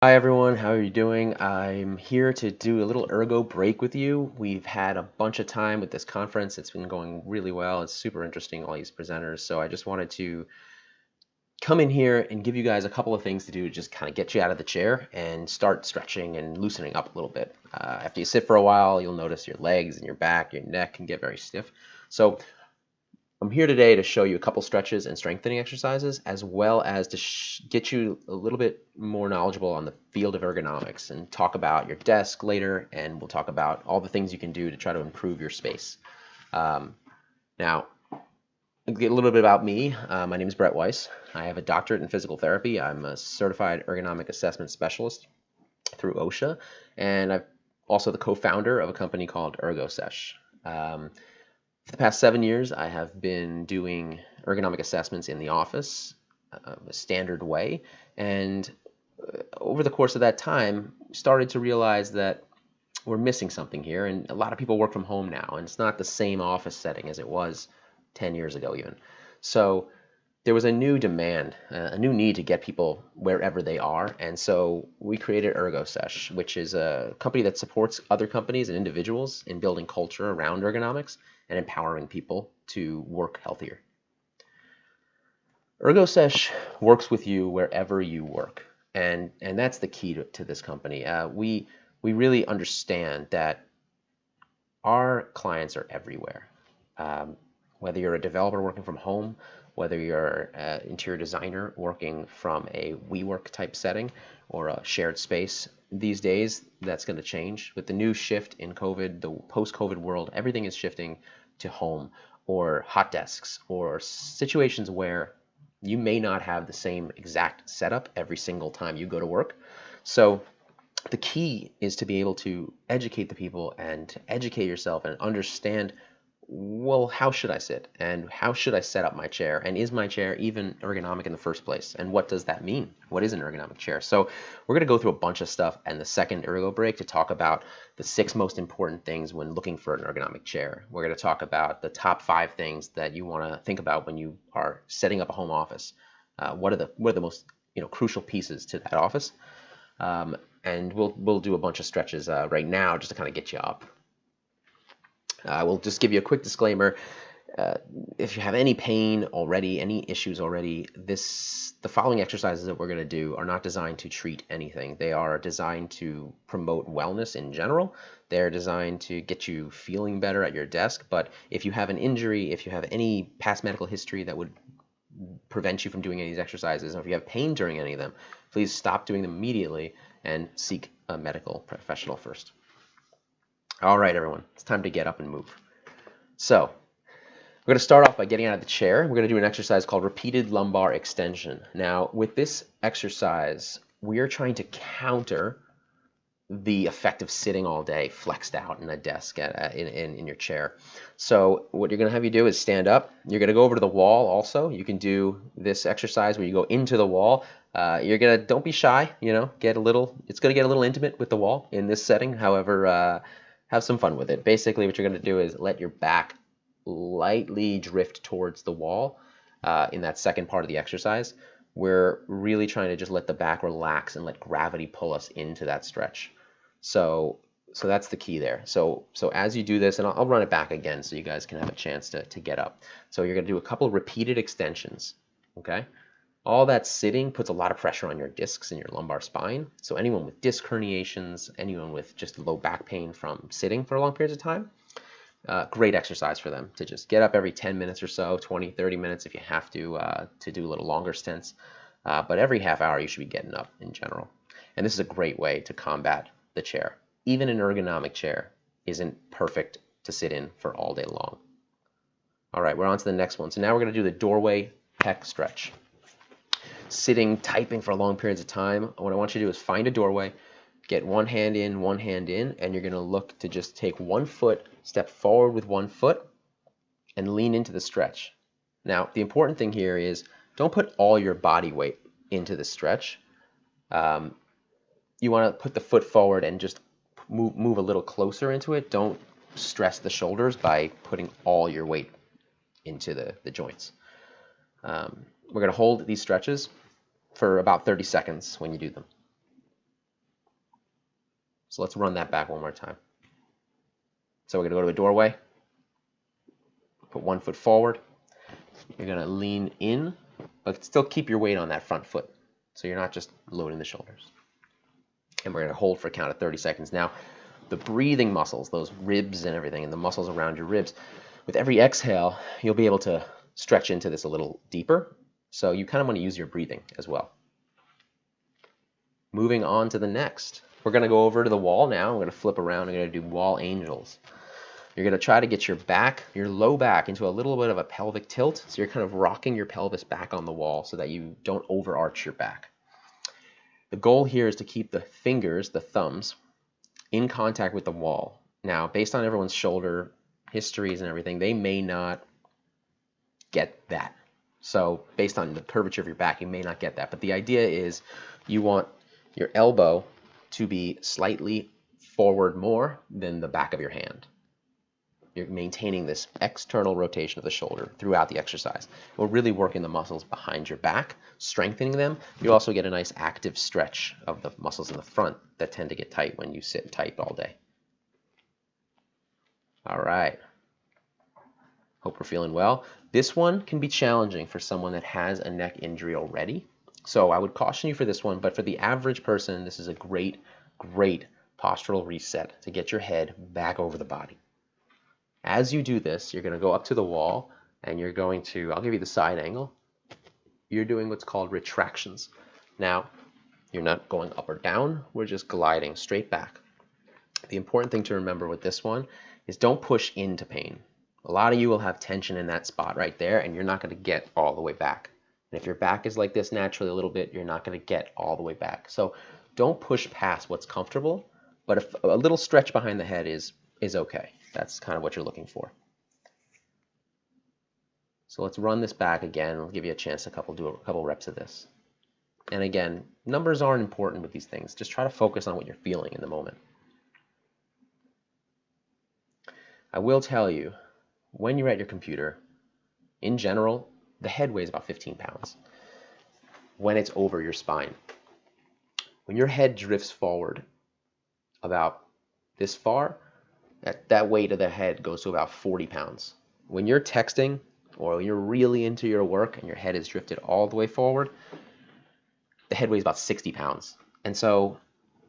Hi everyone, how are you doing? I'm here to do a little ergo break with you. We've had a bunch of time with this conference. It's been going really well. It's super interesting, all these presenters. So I just wanted to come in here and give you guys a couple of things to do to just kind of get you out of the chair and start stretching and loosening up a little bit. After you sit for a while, you'll notice your legs and your back, your neck can get very stiff. So I'm here today to show you a couple stretches and strengthening exercises, as well as to get you a little bit more knowledgeable on the field of ergonomics and talk about your desk later, and we'll talk about all the things you can do to try to improve your space. Now, a little bit about me. My name is Brett Weiss. I have a doctorate in physical therapy. I'm a certified ergonomic assessment specialist through OSHA, and I'm also the co-founder of a company called ErgoSesh. For the past 7 years, I have been doing ergonomic assessments in the office, a standard way, and over the course of that time, started to realize that we're missing something here, and a lot of people work from home now, and it's not the same office setting as it was 10 years ago even. So there was a new demand, a new need to get people wherever they are, and so we created ErgoSesh, which is a company that supports other companies and individuals in building culture around ergonomics and empowering people to work healthier. ErgoSesh works with you wherever you work, and that's the key to this company. We really understand that our clients are everywhere. Whether you're a developer working from home, whether you're an interior designer working from a WeWork type setting or a shared space, these days that's going to change. With the new shift in COVID, the post-COVID world, everything is shifting to home or hot desks or situations where you may not have the same exact setup every single time you go to work. So the key is to be able to educate the people and to educate yourself and understand, well, how should I sit and how should I set up my chair, and is my chair even ergonomic in the first place, and what does that mean? What is an ergonomic chair? So we're going to go through a bunch of stuff in the second ergo break to talk about the 6 most important things when looking for an ergonomic chair. We're going to talk about the top 5 things that you want to think about when you are setting up a home office. What are the most crucial pieces to that office? And we'll do a bunch of stretches right now just to kind of get you up. I will just give you a quick disclaimer. If you have any pain already, any issues already, the following exercises that we're going to do are not designed to treat anything. They are designed to promote wellness in general. They're designed to get you feeling better at your desk. But if you have an injury, if you have any past medical history that would prevent you from doing any of these exercises, or if you have pain during any of them, please stop doing them immediately and seek a medical professional first. All right, everyone, it's time to get up and move. So we're going to start off by getting out of the chair. We're going to do an exercise called repeated lumbar extension. Now, with this exercise, we are trying to counter the effect of sitting all day flexed out in a desk in your chair. So what you're going to have you do is stand up. You're going to go over to the wall also. You can do this exercise where you go into the wall. Don't be shy, it's going to get a little intimate with the wall in this setting. However, have some fun with it. Basically, what you're going to do is let your back lightly drift towards the wall in that second part of the exercise. We're really trying to just let the back relax and let gravity pull us into that stretch. So that's the key there. So as you do this, and I'll run it back again so you guys can have a chance to get up. So you're going to do a couple of repeated extensions, okay? All that sitting puts a lot of pressure on your discs and your lumbar spine. So anyone with disc herniations, anyone with just low back pain from sitting for long periods of time, great exercise for them to just get up every 10 minutes or so, 20, 30 minutes if you have to do a little longer stints. But every half hour you should be getting up in general. And this is a great way to combat the chair. Even an ergonomic chair isn't perfect to sit in for all day long. All right, we're on to the next one. So now we're going to do the doorway Peck stretch. Sitting, typing for long periods of time, what I want you to do is find a doorway, get one hand in, and you're going to look to just take one foot, step forward with one foot, and lean into the stretch. Now, the important thing here is don't put all your body weight into the stretch. You want to put the foot forward and just move a little closer into it. Don't stress the shoulders by putting all your weight into the joints. We're going to hold these stretches for about 30 seconds when you do them. So let's run that back one more time. So we're going to go to a doorway, put 1 foot forward. You're going to lean in, but still keep your weight on that front foot. So you're not just loading the shoulders. And we're going to hold for a count of 30 seconds. Now, the breathing muscles, those ribs and everything, and the muscles around your ribs, with every exhale, you'll be able to stretch into this a little deeper. So you kind of want to use your breathing as well. Moving on to the next. We're going to go over to the wall now. We're going to flip around. We're going to do wall angels. You're going to try to get your back, your low back, into a little bit of a pelvic tilt. So you're kind of rocking your pelvis back on the wall so that you don't overarch your back. The goal here is to keep the fingers, the thumbs, in contact with the wall. Now, based on everyone's shoulder histories and everything, they may not get that. So based on the curvature of your back, you may not get that. But the idea is you want your elbow to be slightly forward more than the back of your hand. You're maintaining this external rotation of the shoulder throughout the exercise. We're really working the muscles behind your back, strengthening them. You also get a nice active stretch of the muscles in the front that tend to get tight when you sit and type all day. All right. Hope we're feeling well. This one can be challenging for someone that has a neck injury already. So I would caution you for this one, but for the average person, this is a great, great postural reset to get your head back over the body. As you do this, you're going to go up to the wall and you're going to, I'll give you the side angle. You're doing what's called retractions. Now, you're not going up or down, we're just gliding straight back. The important thing to remember with this one is don't push into pain. A lot of you will have tension in that spot right there and you're not going to get all the way back. And if your back is like this naturally a little bit, you're not going to get all the way back. So don't push past what's comfortable, but if a little stretch behind the head is okay. That's kind of what you're looking for. So let's run this back again. I'll give you a chance to do a couple reps of this. And again, numbers aren't important with these things. Just try to focus on what you're feeling in the moment. I will tell you, when you're at your computer, in general, the head weighs about 15 pounds when it's over your spine. When your head drifts forward about this far, that weight of the head goes to about 40 pounds. When you're texting or you're really into your work and your head is drifted all the way forward, the head weighs about 60 pounds. And so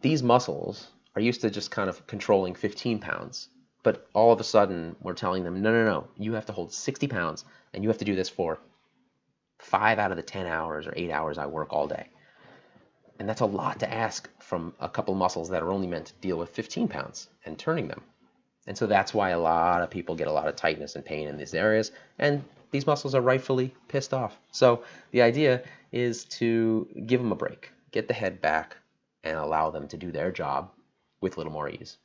these muscles are used to just kind of controlling 15 pounds. But all of a sudden, we're telling them, no, you have to hold 60 pounds and you have to do this for 5 out of the 10 hours or 8 hours I work all day. And that's a lot to ask from a couple muscles that are only meant to deal with 15 pounds and turning them. And so that's why a lot of people get a lot of tightness and pain in these areas, and these muscles are rightfully pissed off. So the idea is to give them a break, get the head back, and allow them to do their job with a little more ease.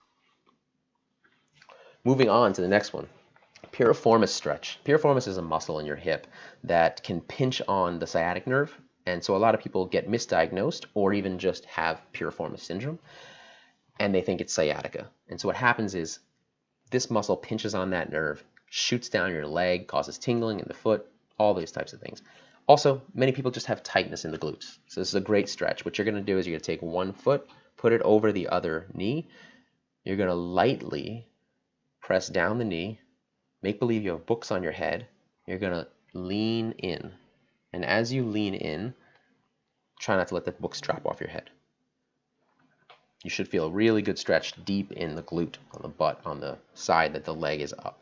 Moving on to the next one, piriformis stretch. Piriformis is a muscle in your hip that can pinch on the sciatic nerve, and so a lot of people get misdiagnosed or even just have piriformis syndrome, and they think it's sciatica. And so what happens is this muscle pinches on that nerve, shoots down your leg, causes tingling in the foot, all these types of things. Also, many people just have tightness in the glutes. So this is a great stretch. What you're going to do is you're going to take one foot, put it over the other knee. You're going to lightly press down the knee, make believe you have books on your head. You're going to lean in. And as you lean in, try not to let the books drop off your head. You should feel a really good stretch deep in the glute, on the butt, on the side that the leg is up.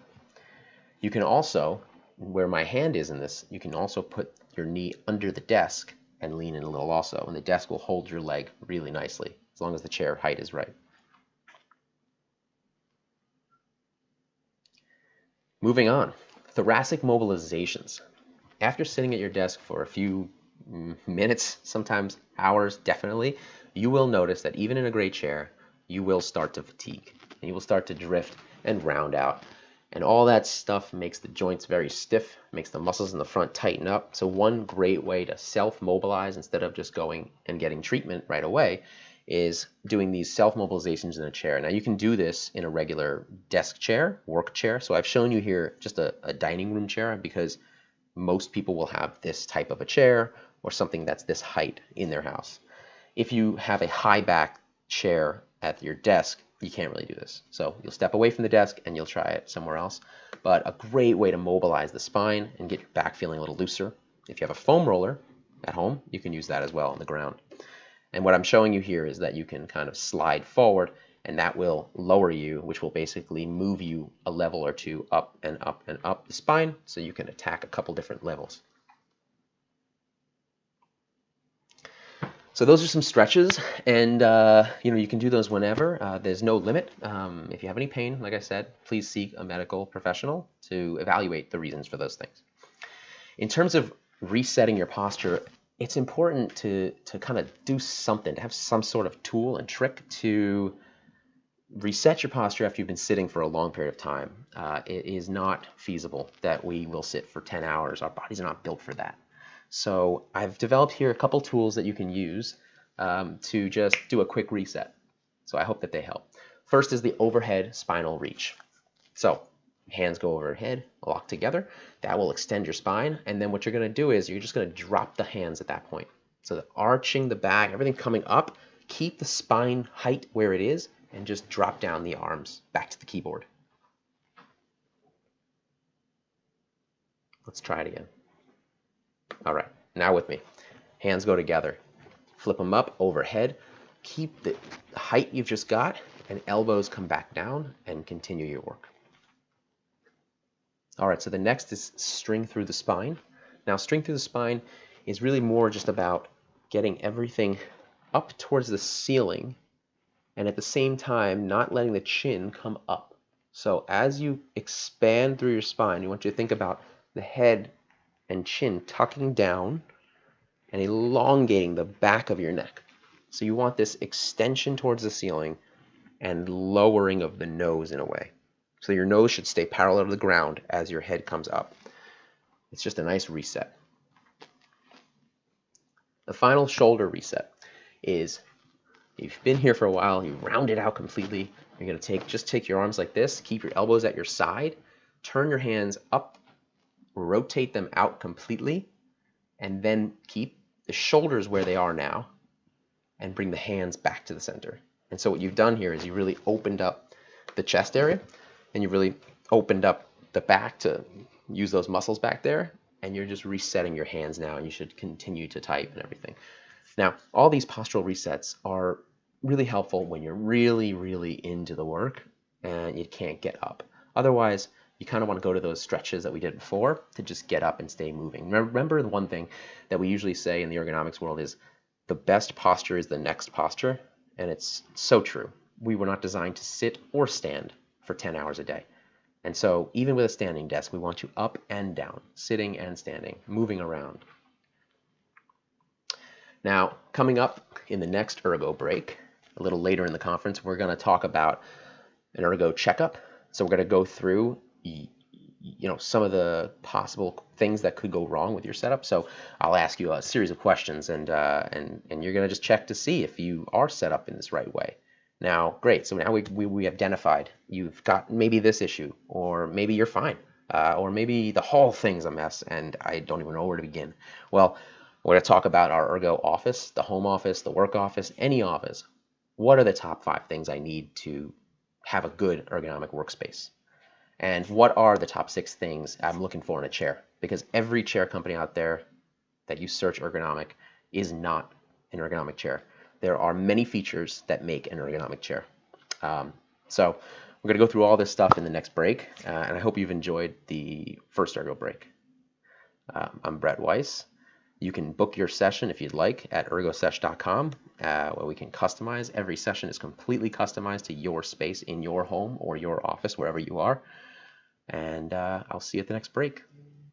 You can also, where my hand is in this, you can also put your knee under the desk and lean in a little also, and the desk will hold your leg really nicely, as long as the chair height is right. Moving on, thoracic mobilizations. After sitting at your desk for a few minutes, sometimes hours, definitely, you will notice that even in a great chair, you will start to fatigue, and you will start to drift and round out. And all that stuff makes the joints very stiff, makes the muscles in the front tighten up. So one great way to self-mobilize instead of just going and getting treatment right away is doing these self-mobilizations in a chair. Now you can do this in a regular desk chair, work chair. So I've shown you here just a dining room chair because most people will have this type of a chair or something that's this height in their house. If you have a high back chair at your desk, you can't really do this. So you'll step away from the desk and you'll try it somewhere else. But a great way to mobilize the spine and get your back feeling a little looser. If you have a foam roller at home, you can use that as well on the ground. And what I'm showing you here is that you can kind of slide forward, and that will lower you, which will basically move you a level or two up and up and up the spine, so you can attack a couple different levels. So those are some stretches, and you can do those whenever. There's no limit. If you have any pain, like I said, please seek a medical professional to evaluate the reasons for those things. In terms of resetting your posture, it's important to kind of do something, to have some sort of tool and trick to reset your posture after you've been sitting for a long period of time. It is not feasible that we will sit for 10 hours. Our bodies are not built for that. So I've developed here a couple tools that you can use to just do a quick reset. So I hope that they help. First is the overhead spinal reach. So hands go overhead, lock together. That will extend your spine. And then what you're going to do is you're just going to drop the hands at that point. So the arching the back, everything coming up, keep the spine height where it is, and just drop down the arms back to the keyboard. Let's try it again. All right, now with me. Hands go together. Flip them up overhead. Keep the height you've just got, and elbows come back down, and continue your work. All right, so the next is string through the spine. Now, string through the spine is really more just about getting everything up towards the ceiling, and at the same time, not letting the chin come up. So as you expand through your spine, you want you to think about the head and chin tucking down and elongating the back of your neck. So you want this extension towards the ceiling and lowering of the nose in a way. So your nose should stay parallel to the ground as your head comes up. It's just a nice reset. The final shoulder reset is, you've been here for a while, you round it out completely. You're going to just take your arms like this, keep your elbows at your side, turn your hands up, rotate them out completely, and then keep the shoulders where they are now and bring the hands back to the center. And so what you've done here is you really opened up the chest area, and you really opened up the back to use those muscles back there, and you're just resetting your hands now, and you should continue to type and everything. Now, all these postural resets are really helpful when you're really, really into the work and you can't get up. Otherwise, you kind of want to go to those stretches that we did before to just get up and stay moving. Remember the one thing that we usually say in the ergonomics world is the best posture is the next posture, and it's so true. We were not designed to sit or stand for 10 hours a day. And so even with a standing desk, we want you up and down, sitting and standing, moving around. Now, coming up in the next Ergo break, a little later in the conference, we're going to talk about an Ergo Checkup. So we're going to go through some of the possible things that could go wrong with your setup. So I'll ask you a series of questions, and you're going to just check to see if you are set up in this right way. Now, great. So now we identified you've got maybe this issue, or maybe you're fine, or maybe the whole thing's a mess and I don't even know where to begin. Well, we're going to talk about our Ergo office, the home office, the work office, any office. What are the top 5 things I need to have a good ergonomic workspace? And what are the top 6 things I'm looking for in a chair? Because every chair company out there that you search ergonomic is not an ergonomic chair. There are many features that make an ergonomic chair. So we're going to go through all this stuff in the next break, and I hope you've enjoyed the first Ergo break. I'm Brett Weiss. You can book your session if you'd like at ErgoSesh.com, where we can customize. Every session is completely customized to your space in your home or your office, wherever you are. And I'll see you at the next break.